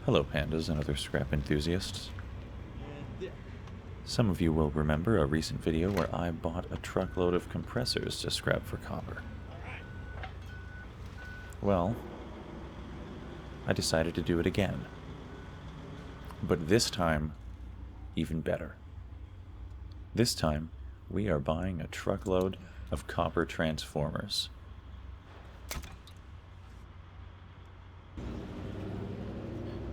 Hello pandas and other scrap enthusiasts. Some of you will remember a recent video where I bought a truckload of compressors to scrap for copper. Well, I decided to do it again. But this time, even better. This time, we are buying a truckload of copper transformers.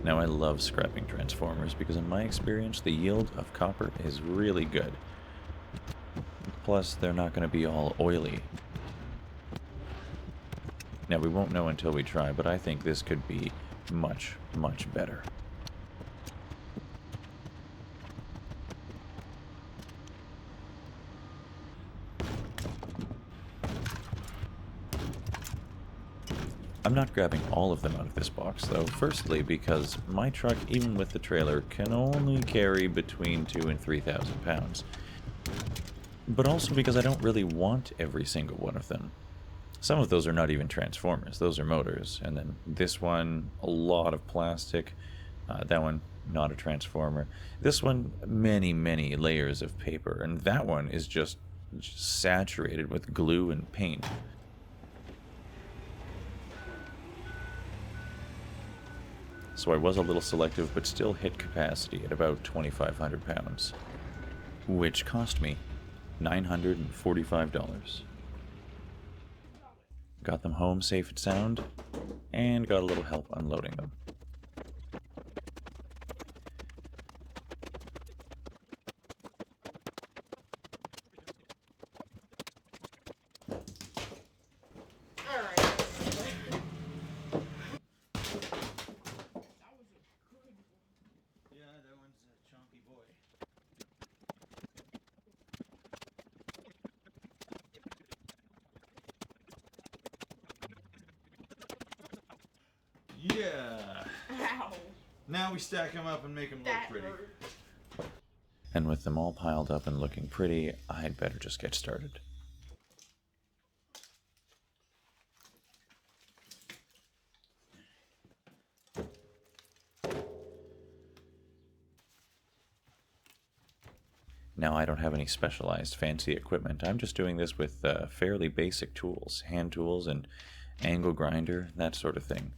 Now, I love scrapping transformers because in my experience, the yield of copper is really good. Plus, they're not going to be all oily. Now, we won't know until we try, but I think this could be much, much better. I'm not grabbing all of them out of this box, though. Firstly, because my truck, even with the trailer, can only carry between 2,000 and 3,000 pounds. But also because I don't really want every single one of them. Some of those are not even transformers, those are motors. And then this one, a lot of plastic. That one, not a transformer. This one, many, many layers of paper. And that one is just saturated with glue and paint. So I was a little selective, but still hit capacity at about 2,500 pounds, which cost me $945. Got them home safe and sound, and got a little help unloading them. Yeah. Ow. Now we stack them up and make them look pretty. Hurt. And with them all piled up and looking pretty, I'd better just get started. Now, I don't have any specialized fancy equipment. I'm just doing this with fairly basic tools, hand tools and angle grinder, that sort of thing.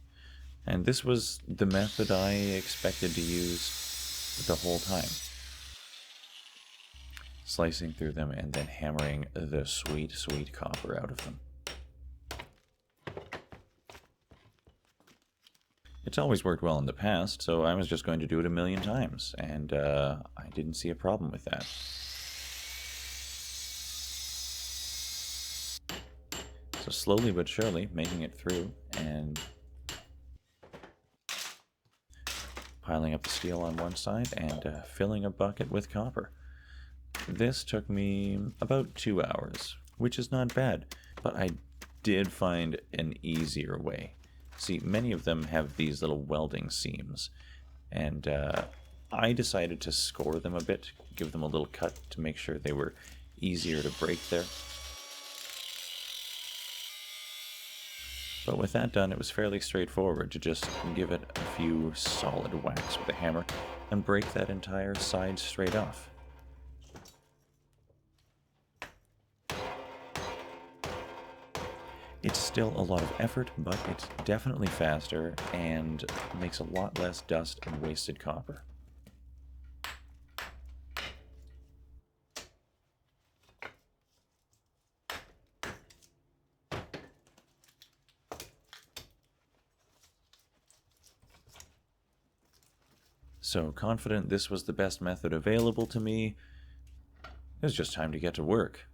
And this was the method I expected to use the whole time. Slicing through them and then hammering the sweet, sweet copper out of them. It's always worked well in the past, so I was just going to do it 1,000,000 times, and I didn't see a problem with that. So slowly but surely, making it through, and piling up the steel on one side, and filling a bucket with copper. This took me about 2 hours, which is not bad, but I did find an easier way. See, many of them have these little welding seams, and I decided to score them a bit, give them a little cut to make sure they were easier to break there. But with that done, it was fairly straightforward to just give it a few solid whacks with a hammer and break that entire side straight off. It's still a lot of effort, but it's definitely faster and makes a lot less dust and wasted copper. So confident this was the best method available to me, it was just time to get to work.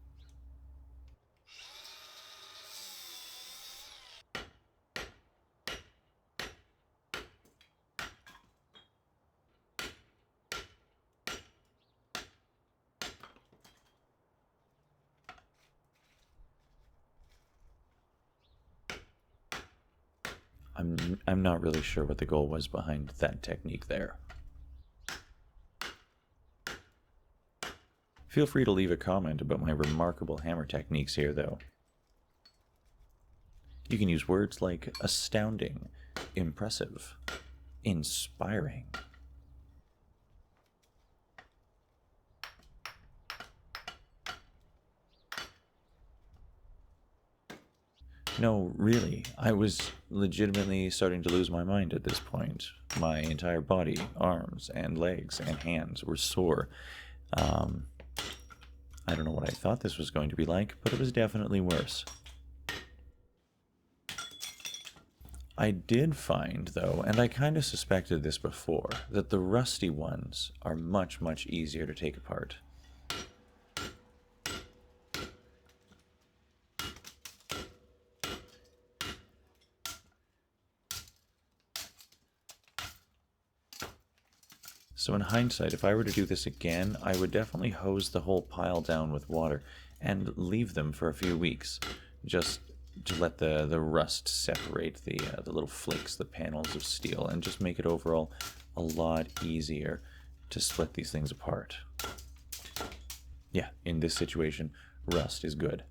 I'm not really sure what the goal was behind that technique there. Feel free to leave a comment about my remarkable hammer techniques here, though. You can use words like astounding, impressive, inspiring. No, really, I was legitimately starting to lose my mind at this point. My entire body, arms and legs and hands were sore. I don't know what I thought this was going to be like, but it was definitely worse. I did find, though, and I kind of suspected this before, that the rusty ones are much, much easier to take apart. So in hindsight, if I were to do this again, I would definitely hose the whole pile down with water and leave them for a few weeks, just to let the rust separate the little flakes, the panels of steel, and just make it overall a lot easier to split these things apart. Yeah, in this situation, rust is good.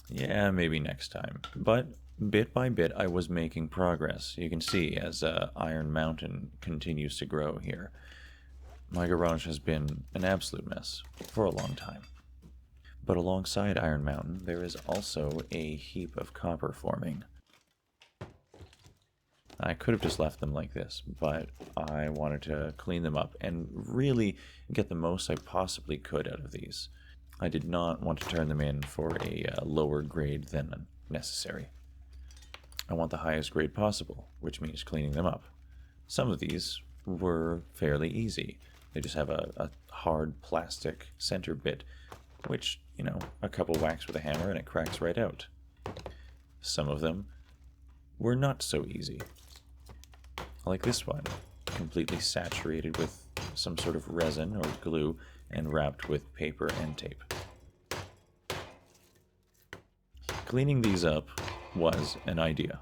Yeah, maybe next time. But bit by bit, I was making progress. You can see as Iron Mountain continues to grow here. My garage has been an absolute mess for a long time. But alongside Iron Mountain, there is also a heap of copper forming. I could have just left them like this, but I wanted to clean them up and really get the most I possibly could out of these. I did not want to turn them in for a lower grade than necessary. I want the highest grade possible, which means cleaning them up. Some of these were fairly easy. They just have a hard plastic center bit, which, you know, a couple whacks with a hammer and it cracks right out. Some of them were not so easy. Like this one, completely saturated with some sort of resin or glue and wrapped with paper and tape. Cleaning these up was an idea.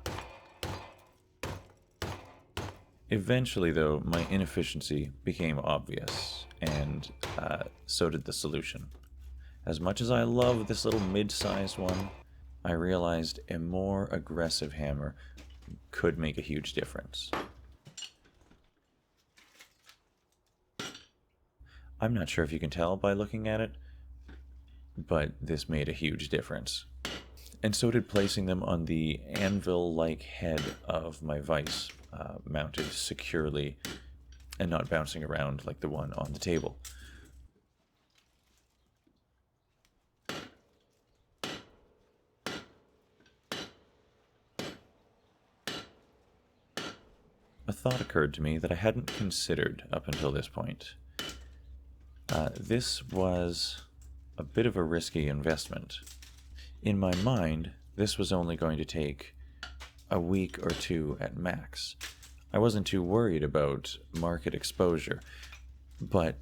Eventually, though, my inefficiency became obvious, and so did the solution. As much as I love this little mid-sized one, I realized a more aggressive hammer could make a huge difference. I'm not sure if you can tell by looking at it, but this made a huge difference. And so did placing them on the anvil-like head of my vise, mounted securely and not bouncing around like the one on the table. A thought occurred to me that I hadn't considered up until this point. This was a bit of a risky investment. In my mind, this was only going to take a week or two at max. I wasn't too worried about market exposure, but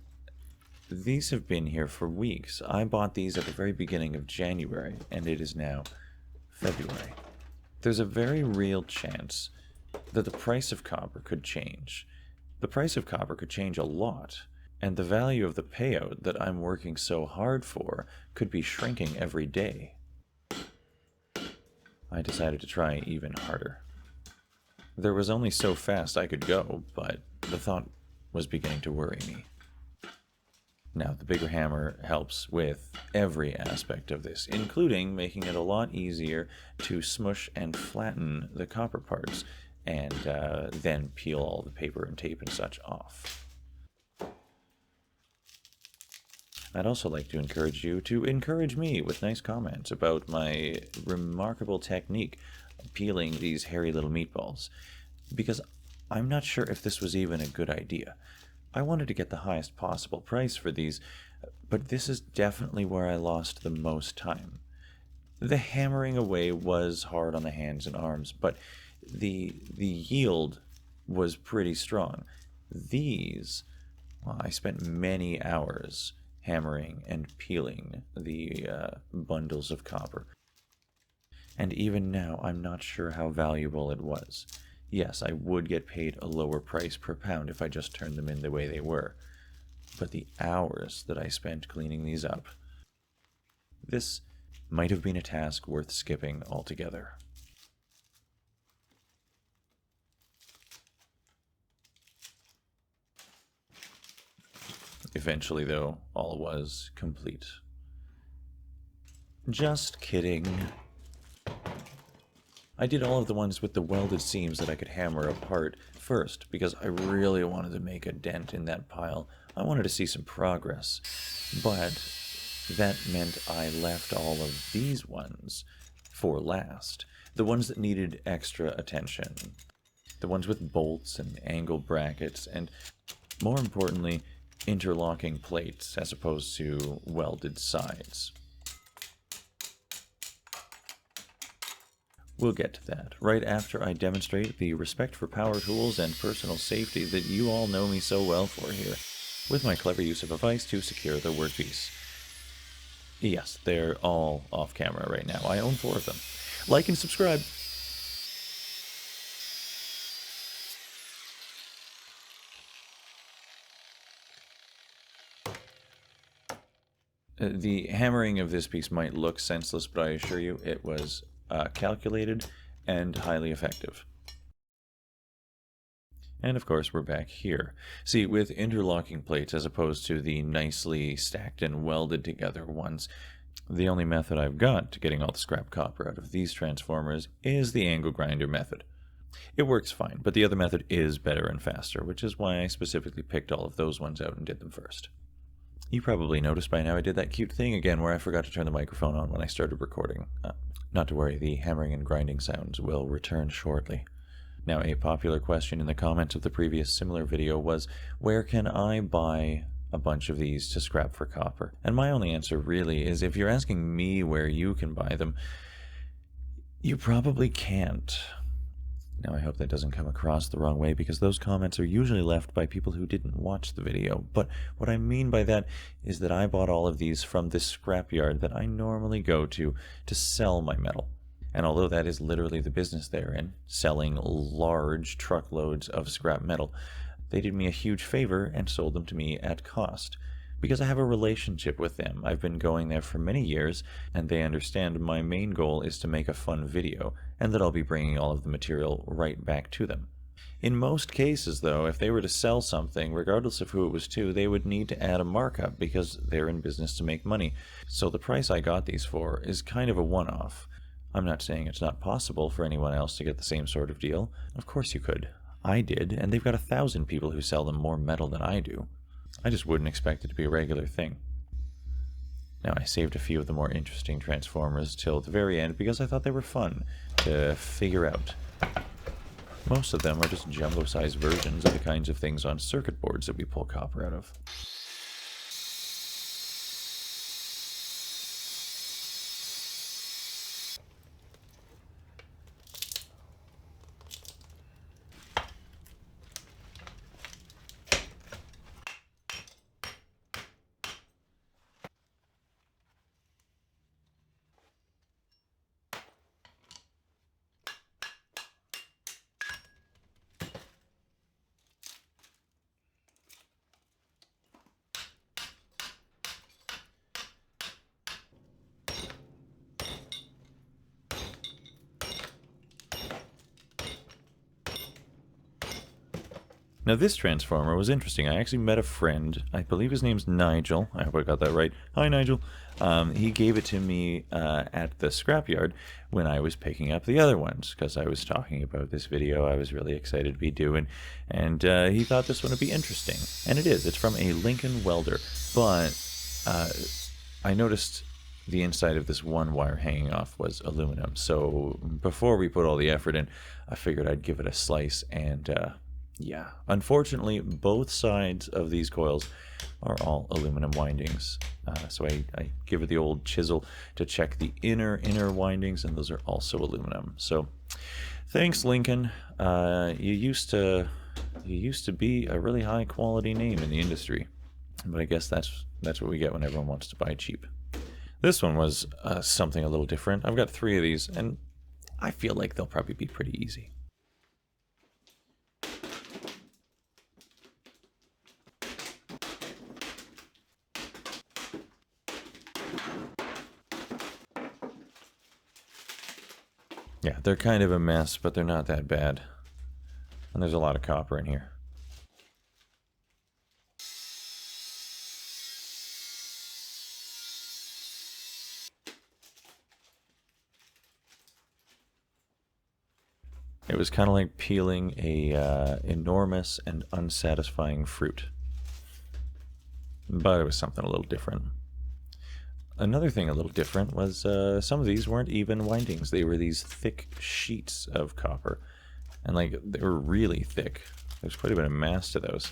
these have been here for weeks. I bought these at the very beginning of January, and it is now February. There's a very real chance that the price of copper could change. The price of copper could change a lot, and the value of the payout that I'm working so hard for could be shrinking every day. I decided to try even harder. There was only so fast I could go, but the thought was beginning to worry me. Now, the bigger hammer helps with every aspect of this, including making it a lot easier to smush and flatten the copper parts, and then peel all the paper and tape and such off. I'd also like to encourage you to encourage me with nice comments about my remarkable technique of peeling these hairy little meatballs, because I'm not sure if this was even a good idea. I wanted to get the highest possible price for these, but this is definitely where I lost the most time. The hammering away was hard on the hands and arms, but the yield was pretty strong. These, well, I spent many hours hammering and peeling the bundles of copper. And even now, I'm not sure how valuable it was. Yes, I would get paid a lower price per pound if I just turned them in the way they were. But the hours that I spent cleaning these up, this might have been a task worth skipping altogether. Eventually, though, all was complete. Just kidding. I did all of the ones with the welded seams that I could hammer apart first, because I really wanted to make a dent in that pile. I wanted to see some progress. But that meant I left all of these ones for last. The ones that needed extra attention. The ones with bolts and angle brackets, and more importantly, interlocking plates as opposed to welded sides. We'll get to that right after I demonstrate the respect for power tools and personal safety that you all know me so well for here, with my clever use of a vise to secure the workpiece. Yes, they're all off camera right now. I own 4 of them. Like and subscribe. The hammering of this piece might look senseless, but I assure you it was calculated and highly effective. And of course we're back here. See, with interlocking plates as opposed to the nicely stacked and welded together ones, the only method I've got to getting all the scrap copper out of these transformers is the angle grinder method. It works fine, but the other method is better and faster, which is why I specifically picked all of those ones out and did them first. You probably noticed by now I did that cute thing again where I forgot to turn the microphone on when I started recording. Not to worry, the hammering and grinding sounds will return shortly. Now, a popular question in the comments of the previous similar video was, where can I buy a bunch of these to scrap for copper? And my only answer really is, if you're asking me where you can buy them, you probably can't. Now, I hope that doesn't come across the wrong way, because those comments are usually left by people who didn't watch the video. But what I mean by that is that I bought all of these from this scrapyard that I normally go to sell my metal. And although that is literally the business they're in, selling large truckloads of scrap metal, they did me a huge favor and sold them to me at cost. Because I have a relationship with them. I've been going there for many years, and they understand my main goal is to make a fun video, and that I'll be bringing all of the material right back to them. In most cases, though, if they were to sell something, regardless of who it was to, they would need to add a markup because they're in business to make money. So the price I got these for is kind of a one-off. I'm not saying it's not possible for anyone else to get the same sort of deal. Of course you could. I did, and they've got 1,000 people who sell them more metal than I do. I just wouldn't expect it to be a regular thing. Now, I saved a few of the more interesting transformers till the very end because I thought they were fun to figure out. Most of them are just jumbo-sized versions of the kinds of things on circuit boards that we pull copper out of. Now this transformer was interesting. I actually met a friend, I believe his name's Nigel, I hope I got that right. Hi Nigel. He gave it to me at the scrapyard when I was picking up the other ones, because I was talking about this video I was really excited to be doing, and he thought this one would be interesting. And it is. It's from a Lincoln welder, but I noticed the inside of this one wire hanging off was aluminum, so before we put all the effort in, I figured I'd give it a slice, and yeah, unfortunately, both sides of these coils are all aluminum windings. So I give it the old chisel to check the inner windings, and those are also aluminum. So, thanks, Lincoln. You used to be a really high quality name in the industry, but I guess that's what we get when everyone wants to buy cheap. This one was something a little different. I've got 3 of these, and I feel like they'll probably be pretty easy. Yeah, they're kind of a mess, but they're not that bad. And there's a lot of copper in here. It was kind of like peeling a enormous and unsatisfying fruit. But it was something a little different. Another thing a little different was some of these weren't even windings. They were these thick sheets of copper. And like, they were really thick. There's quite a bit of mass to those.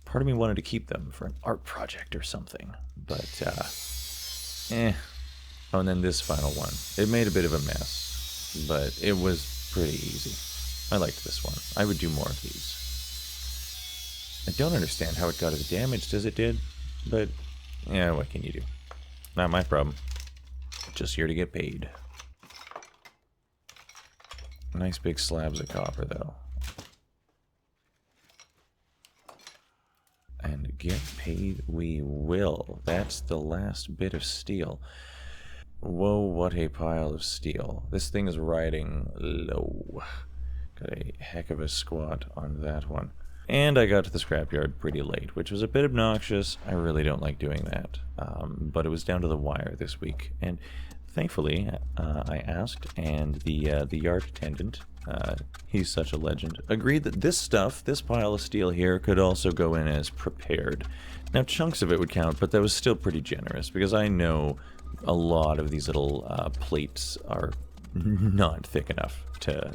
Part of me wanted to keep them for an art project or something. But, Oh, and then this final one. It made a bit of a mess. But it was pretty easy. I liked this one. I would do more of these. I don't understand how it got as damaged as it did. But, yeah, what can you do? Not my problem. Just here to get paid. Nice big slabs of copper, though. And get paid we will. That's the last bit of steel. Whoa, what a pile of steel. This thing is riding low. Got a heck of a squat on that one. And I got to the scrapyard pretty late, which was a bit obnoxious. I really don't like doing that. But it was down to the wire this week. And thankfully, I asked, and the yard attendant, he's such a legend, agreed that this stuff, this pile of steel here, could also go in as prepared. Now, chunks of it would count, but that was still pretty generous, because I know a lot of these little plates are not thick enough to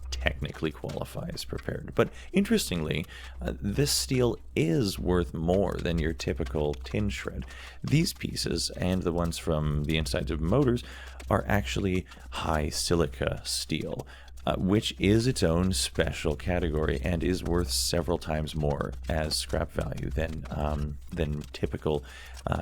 technically qualify as prepared. But interestingly, this steel is worth more than your typical tin shred. These pieces, and the ones from the insides of motors, are actually high silica steel, which is its own special category and is worth several times more as scrap value than typical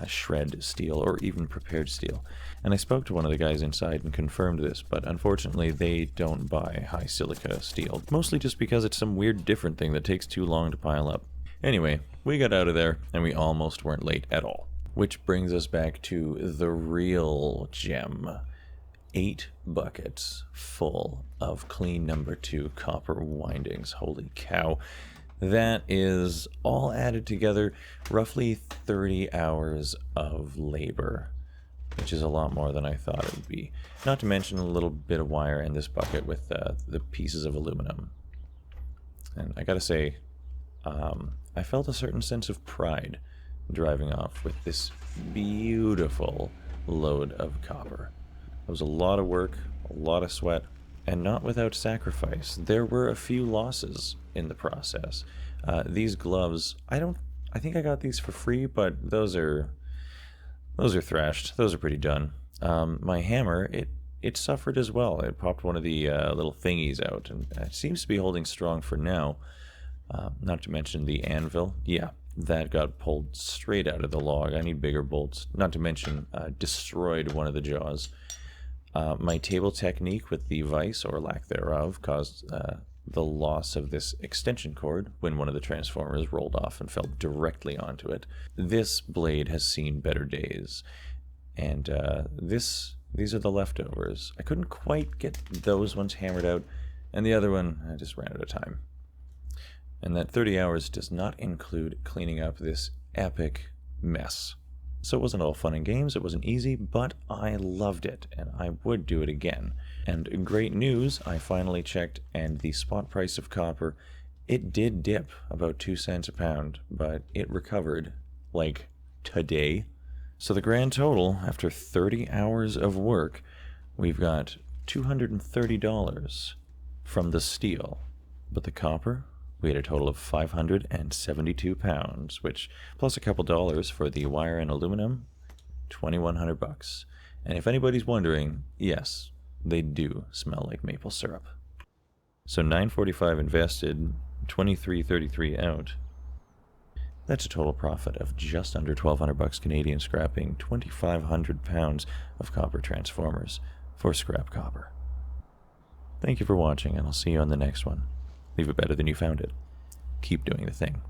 shred steel or even prepared steel. And I spoke to one of the guys inside and confirmed this, but unfortunately they don't buy high silica steel, mostly just because it's some weird different thing that takes too long to pile up. Anyway, we got out of there and we almost weren't late at all. Which brings us back to the real gem. 8 buckets full of clean number 2 copper windings. Holy cow. That is all added together roughly 30 hours of labor, which is a lot more than I thought it would be. Not to mention a little bit of wire in this bucket with the pieces of aluminum. And I gotta say, I felt a certain sense of pride driving off with this beautiful load of copper. It was a lot of work, a lot of sweat, and not without sacrifice. There were a few losses in the process. These gloves, I think I got these for free, but those are thrashed. Those are pretty done. My hammer, it suffered as well. It popped one of the little thingies out, and it seems to be holding strong for now. Not to mention the anvil. Yeah, that got pulled straight out of the log. I need bigger bolts. Not to mention destroyed one of the jaws. My table technique with the vise, or lack thereof, caused the loss of this extension cord when one of the transformers rolled off and fell directly onto it. This blade has seen better days, and these are the leftovers. I couldn't quite get those ones hammered out, and the other one, I just ran out of time. And that 30 hours does not include cleaning up this epic mess. So it wasn't all fun and games, it wasn't easy, but I loved it, and I would do it again. And great news, I finally checked, and the spot price of copper, it did dip about 2 cents a pound, but it recovered, like, today. So the grand total, after 30 hours of work, we've got $230 from the steel. But the copper, we had a total of 572 pounds, which, plus a couple dollars for the wire and aluminum, $2,100. And if anybody's wondering, yes, they do smell like maple syrup. So $945 invested, $23.33 out. That's a total profit of just under $1,200 Canadian, scrapping 2,500 pounds of copper transformers for scrap copper. Thank you for watching, and I'll see you on the next one. Leave it better than you found it. Keep doing the thing.